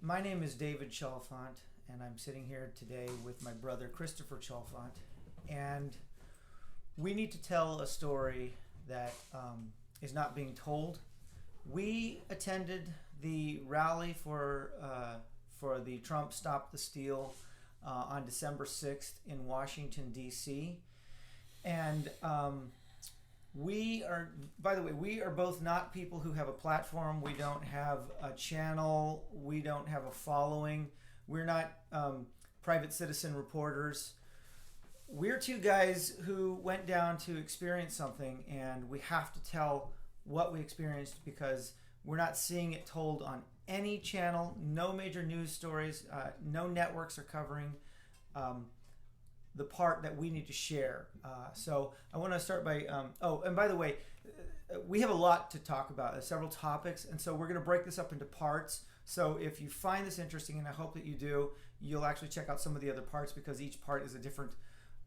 My name is David Chalfant, and I'm sitting here today with my brother Christopher Chalfant, and we need to tell a story that is not being told. We attended the rally for the Trump Stop the Steal on December 6th in Washington, D.C., and we are, by the way, we are both not people who have a platform. We don't have a channel. We don't have a following. We're not private citizen reporters. We're two guys who went down to experience something, and we have to tell what we experienced because we're not seeing it told on any channel. No major news stories. No networks are covering the part that we need to share. So I want to start by, and by the way, we have a lot to talk about, several topics, and so we're going to break this up into parts. So if you find this interesting, and I hope that you do, you'll actually check out some of the other parts because each part is a different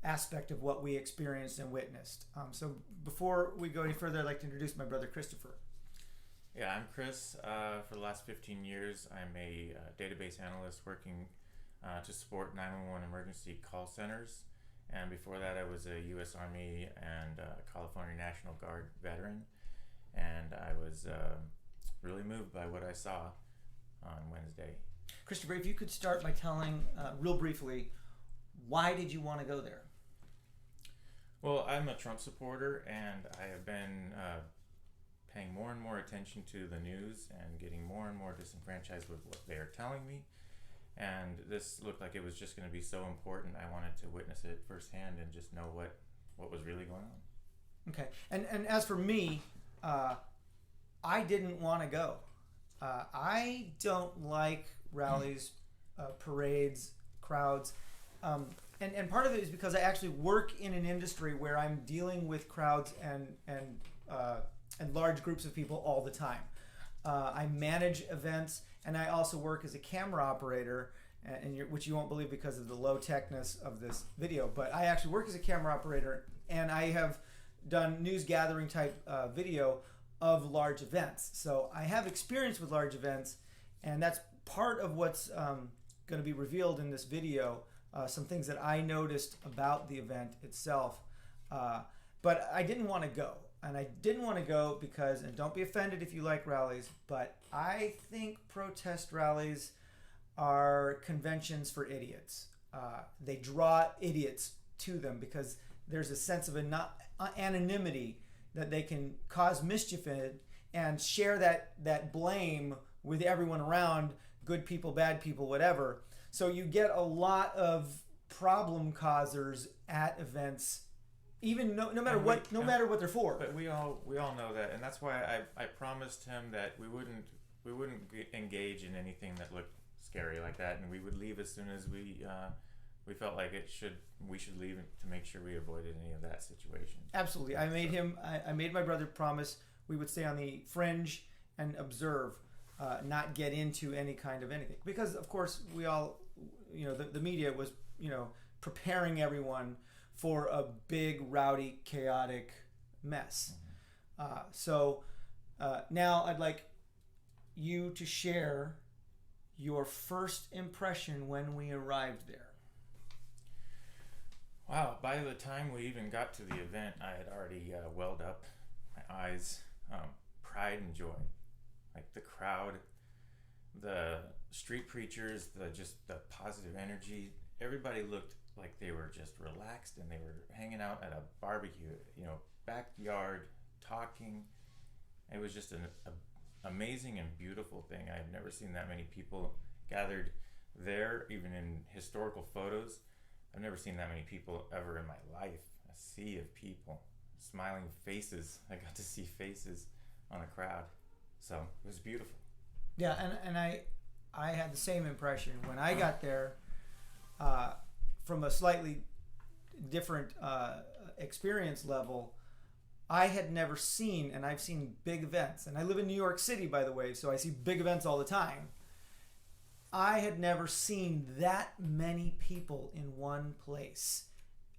aspect of what we experienced and witnessed. So before we go any further, I'd like to introduce my brother Christopher. Yeah, I'm Chris. For the last 15 years, I'm a database analyst working to support 911 emergency call centers. And before that, I was a U.S. Army and California National Guard veteran. And I was really moved by what I saw on Wednesday. Christopher, if you could start by telling, real briefly, why did you want to go there? Well, I'm a Trump supporter, and I have been paying more and more attention to the news and getting more and more disenfranchised with what they are telling me. And this looked like it was just going to be so important. I wanted to witness it firsthand and just know what was really going on. Okay. And as for me, I didn't want to go. I don't like rallies, parades, crowds. And part of it is because I actually work in an industry where I'm dealing with crowds and large groups of people all the time. I manage events, and I also work as a camera operator, which you won't believe because of the low techness of this video, but I actually work as a camera operator, and I have done news gathering type video of large events. So I have experience with large events, and that's part of what's going to be revealed in this video, some things that I noticed about the event itself. But I didn't want to go. And I didn't want to go because, and don't be offended if you like rallies, but I think protest rallies are conventions for idiots. They draw idiots to them because there's a sense of anonymity that they can cause mischief in and share that blame with everyone around, good people, bad people, whatever. So you get a lot of problem causers at events, even no matter what they're for. But we all know that, and that's why I promised him that we wouldn't engage in anything that looked scary like that, and we would leave as soon as we felt like we should leave to make sure we avoided any of that situation. Absolutely, I made my brother promise we would stay on the fringe and observe, not get into any kind of anything, because of course we all, the media was preparing everyone for a big, rowdy, chaotic mess. So now I'd like you to share your first impression when we arrived there. Wow, by the time we even got to the event, I had already welled up my eyes, pride and joy. Like the crowd, the street preachers, the positive energy, everybody looked like they were just relaxed and they were hanging out at a barbecue, backyard, talking. It was just an amazing and beautiful thing. I've never seen that many people gathered there, even in historical photos. I've never seen that many people ever in my life. A sea of people, smiling faces. I got to see faces on a crowd. So it was beautiful. Yeah, and I had the same impression when I got there. From a slightly different experience level, I had never seen, and I've seen big events, and I live in New York City, by the way, so I see big events all the time. I had never seen that many people in one place.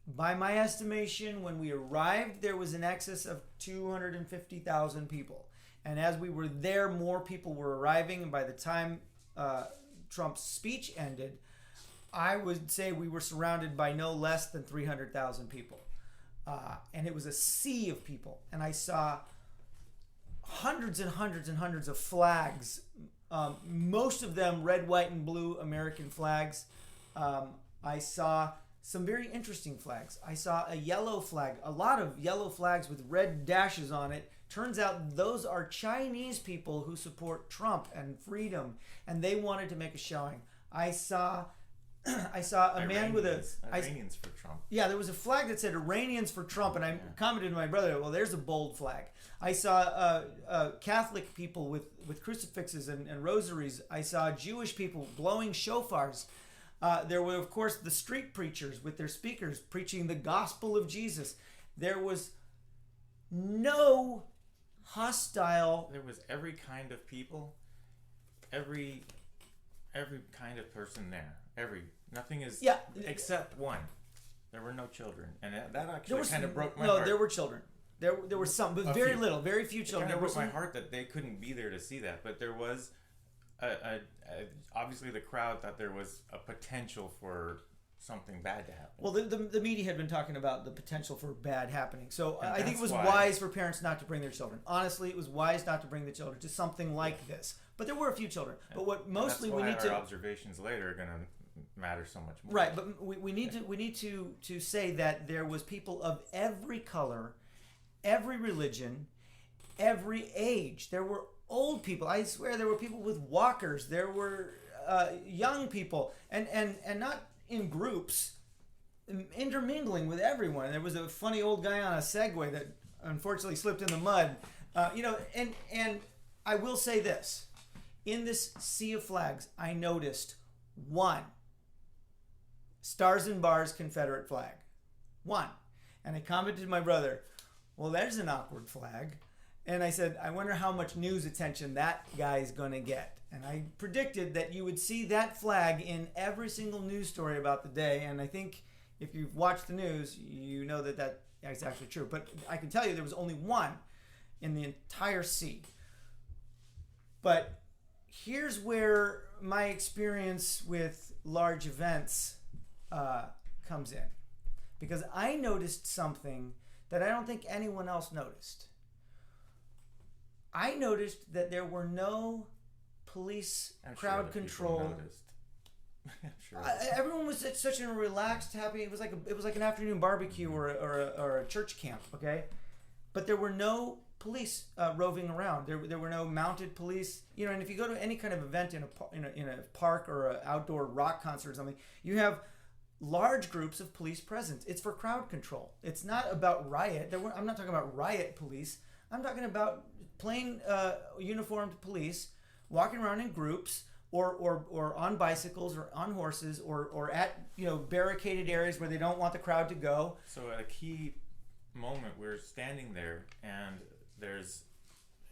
By my estimation, when we arrived, there was an excess of 250,000 people. And as we were there, more people were arriving, and by the time Trump's speech ended, I would say we were surrounded by no less than 300,000 people. And it was a sea of people. And I saw hundreds and hundreds and hundreds of flags, most of them red, white, and blue American flags. I saw some very interesting flags. I saw a yellow flag, a lot of yellow flags with red dashes on it. Turns out those are Chinese people who support Trump and freedom, and they wanted to make a showing. I saw a man with a Iranians for Trump. Yeah, there was a flag that said Iranians for Trump, and I commented to my brother, well, there's a bold flag. I saw Catholic people with crucifixes and rosaries. I saw Jewish people blowing shofars. There were, of course, the street preachers with their speakers preaching the gospel of Jesus. There was no hostile... There was every kind of people, every kind of person there. Nothing is except one. There were no children, and that actually kind of broke my heart. No, there were children. There were some, but very little, very few children. It kind of broke my heart that they couldn't be there to see that, but there was obviously the crowd thought there was a potential for something bad to happen. Well, the media had been talking about the potential for bad happening, so and I think it was wise for parents not to bring their children. Honestly, it was wise not to bring the children to something like this. But there were a few children. But what mostly we need to... our observations later are going to matter so much more. Right, but we need to say that there was people of every color, every religion, every age. There were old people. I swear there were people with walkers. There were young people, and not in groups, intermingling with everyone. There was a funny old guy on a Segway that unfortunately slipped in the mud. And I will say this. In this sea of flags, I noticed one Stars and Bars Confederate flag. One. And I commented to my brother, well, there's an awkward flag. And I said, I wonder how much news attention that guy's going to get. And I predicted that you would see that flag in every single news story about the day. And I think if you've watched the news, you know that is actually true. But I can tell you there was only one in the entire sea. But here's where my experience with large events comes in. Because I noticed something that I don't think anyone else noticed. I noticed that there were no police crowd control. I'm sure. Everyone was at such a relaxed, happy. It was like an afternoon barbecue or a church camp. Okay, but there were no police roving around. There were no mounted police. You know, and if you go to any kind of event in a park or an outdoor rock concert or something, you have large groups of police presence. It's for crowd control. It's not about riot. I'm not talking about riot police. I'm talking about plain uniformed police walking around in groups or on bicycles or on horses or at barricaded areas where they don't want the crowd to go. So at a key moment, we're standing there, and there's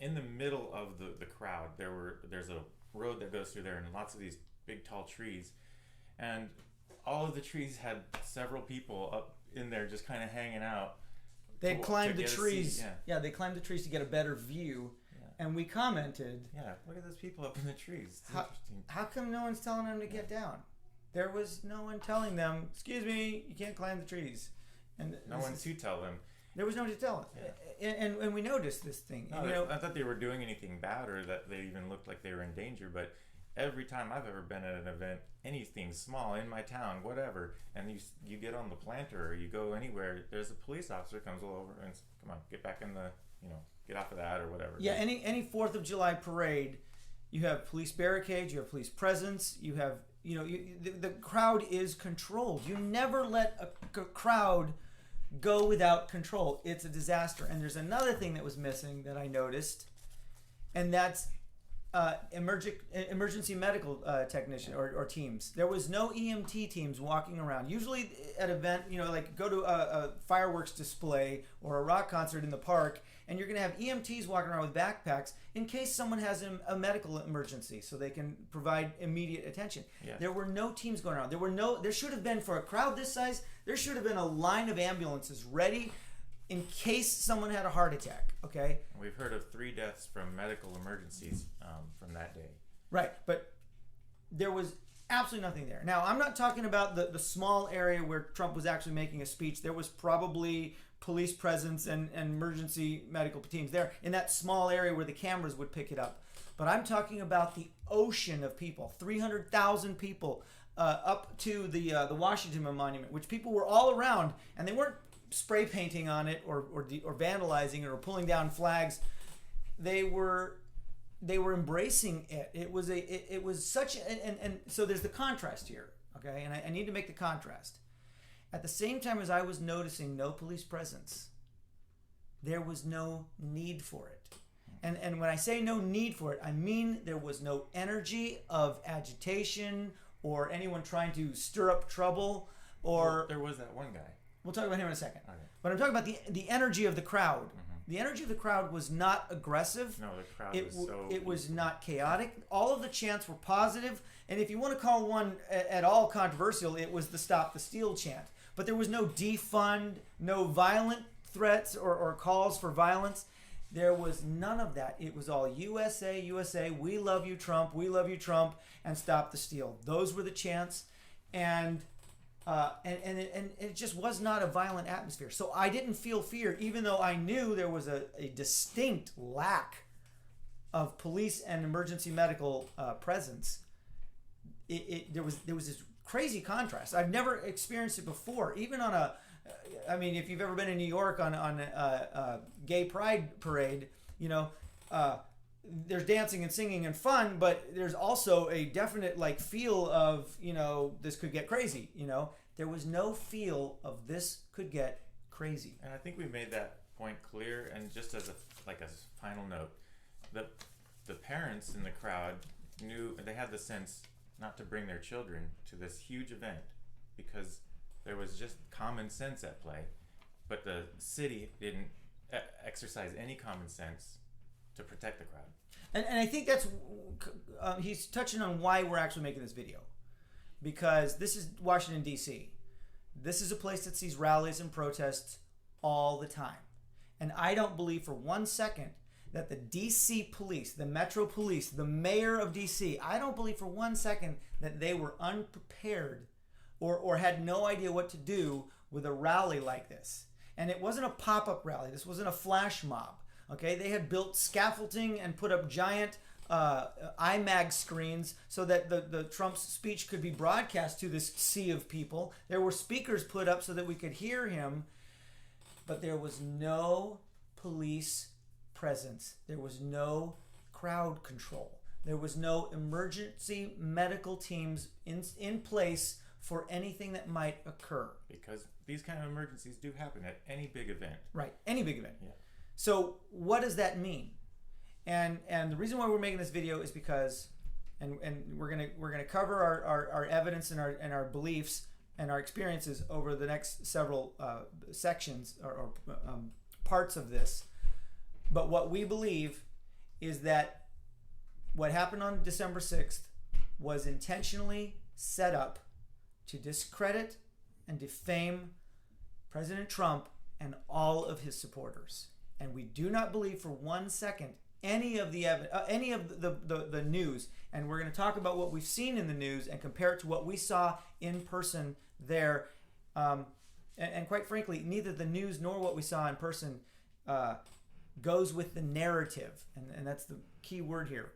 in the middle of the crowd. There's a road that goes through there, and lots of these big tall trees, and all of the trees had several people up in there just kind of hanging out. They climbed the trees. Yeah, they climbed the trees to get a better view. Yeah. And we commented. Yeah, look at those people up in the trees. How come no one's telling them to get down? There was no one telling them, excuse me, you can't climb the trees. And no one to tell them. There was no one to tell them. Yeah. And we noticed this thing. No, I thought they were doing anything bad or that they even looked like they were in danger, but every time I've ever been at an event, anything small in my town, whatever, and you get on the planter or you go anywhere, there's a police officer comes over and says, come on, get back in the, get off of that or whatever. Yeah, any 4th of July parade, you have police barricades, you have police presence, you have, the crowd is controlled. You never let a crowd go without control. It's a disaster. And there's another thing that was missing that I noticed, and that's emergency medical technician or teams. There was no EMT teams walking around. Usually at an event, like go to a fireworks display or a rock concert in the park, and you're going to have EMTs walking around with backpacks in case someone has a medical emergency, so they can provide immediate attention. Yeah. There were no teams going around. There should have been, for a crowd this size, there should have been a line of ambulances ready in case someone had a heart attack. Okay. We've heard of 3 deaths from medical emergencies from that day. Right, but there was absolutely nothing there. Now, I'm not talking about the small area where Trump was actually making a speech. There was probably police presence and emergency medical teams there in that small area where the cameras would pick it up. But I'm talking about the ocean of people, 300,000 people up to the Washington Monument, which people were all around, and they weren't spray painting on it or vandalizing it or pulling down flags. They were embracing it. It was such and so there's the contrast here, okay? And I need to make the contrast. At the same time as I was noticing no police presence, there was no need for it. And when I say no need for it, I mean there was no energy of agitation or anyone trying to stir up trouble or... Well, there was that one guy. We'll talk about him in a second. Okay. But I'm talking about the energy of the crowd. The energy of the crowd was not aggressive. No, the crowd was so... It was not chaotic. All of the chants were positive. And if you want to call one at all controversial, it was the Stop the Steal chant. But there was no defund, no violent threats or calls for violence. There was none of that. It was all USA, USA, we love you, Trump, and Stop the Steal. Those were the chants. And it just was not a violent atmosphere. So I didn't feel fear, even though I knew there was a distinct lack of police and emergency medical presence. There was this crazy contrast. I've never experienced it before, even on if you've ever been in New York on a gay pride parade, there's dancing and singing and fun, but there's also a definite feel of, this could get crazy, There was no feel of this could get crazy. And I think we made that point clear. And just as a final note, the parents in the crowd knew, they had the sense not to bring their children to this huge event because there was just common sense at play, but the city didn't exercise any common sense to protect the crowd. And I think that's he's touching on why we're actually making this video, because this is Washington, D.C. This is a place that sees rallies and protests all the time. And I don't believe for 1 second that the D.C. police, the Metro Police, the mayor of D.C., I don't believe for 1 second that they were unprepared or had no idea what to do with a rally like this. And it wasn't a pop-up rally. This wasn't a flash mob. Okay, they had built scaffolding and put up giant IMAG screens so that the Trump's speech could be broadcast to this sea of people. There were speakers put up so that we could hear him, but there was no police presence. There was no crowd control. There was no emergency medical teams in place for anything that might occur. Because these kind of emergencies do happen at any big event. Right, any big event. Yeah. So what does that mean? And the reason why we're making this video is because, and we're gonna cover our evidence and our beliefs and our experiences over the next several sections or parts of this. But what we believe is that what happened on December 6th was intentionally set up to discredit and defame President Trump and all of his supporters. And we do not believe for 1 second any of the news. And we're going to talk about what we've seen in the news and compare it to what we saw in person there. And quite frankly, neither the news nor what we saw in person goes with the narrative. And that's the key word here.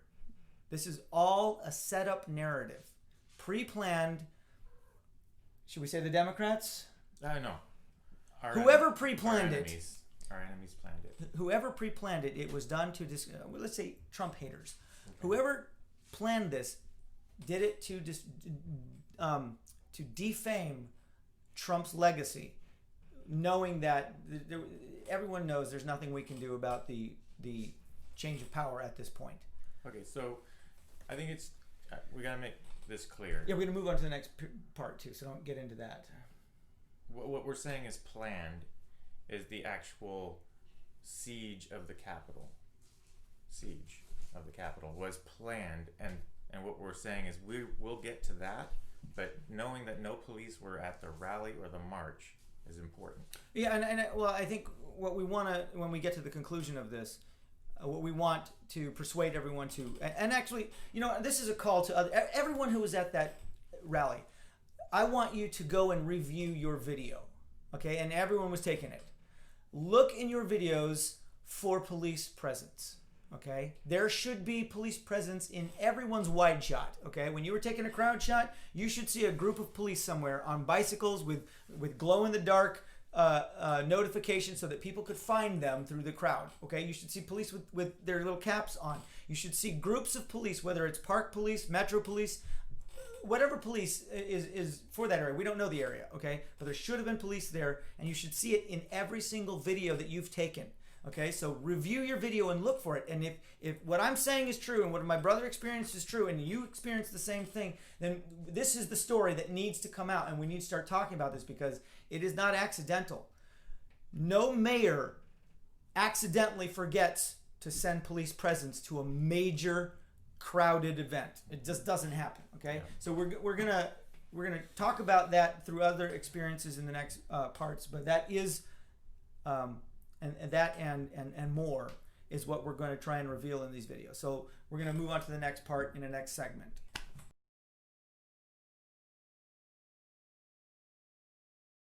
This is all a set-up narrative, pre-planned. Should we say the Democrats? No. Whoever pre-planned it. Our enemies planned it. Whoever pre-planned it, it was done to let's say Trump haters. Okay. Whoever planned this did it to defame Trump's legacy, knowing that everyone knows there's nothing we can do about the change of power at this point. Okay, so I think we got to make this clear. Yeah, we're going to move on to the next part too, so don't get into that. What we're saying is planned is the actual siege of the Capitol. Siege of the Capitol was planned, and what we're saying is we'll get to that, but knowing that no police were at the rally or the march is important. Yeah, and I think what we want to, when we get to the conclusion of this, what we want to persuade everyone to, and actually, this is a call to everyone who was at that rally. I want you to go and review your video, okay? And everyone was taking it. Look in your videos for police presence, okay? There should be police presence in everyone's wide shot, okay? When you were taking a crowd shot, you should see a group of police somewhere on bicycles with glow-in-the-dark notifications so that people could find them through the crowd, okay? You should see police with their little caps on. You should see groups of police, whether it's park police, metro police, whatever police is for that area. We don't know the area, okay? But there should have been police there, and you should see it in every single video that you've taken, okay? So review your video and look for it. And if what I'm saying is true and what my brother experienced is true and you experienced the same thing, then this is the story that needs to come out, and we need to start talking about this because it is not accidental. No mayor accidentally forgets to send police presence to a major crowded event. It just doesn't happen, okay? Yeah. So we're gonna talk about that through other experiences in the next parts, but that is and more is what we're going to try and reveal in these videos. So we're going to move on to the next part in the next segment.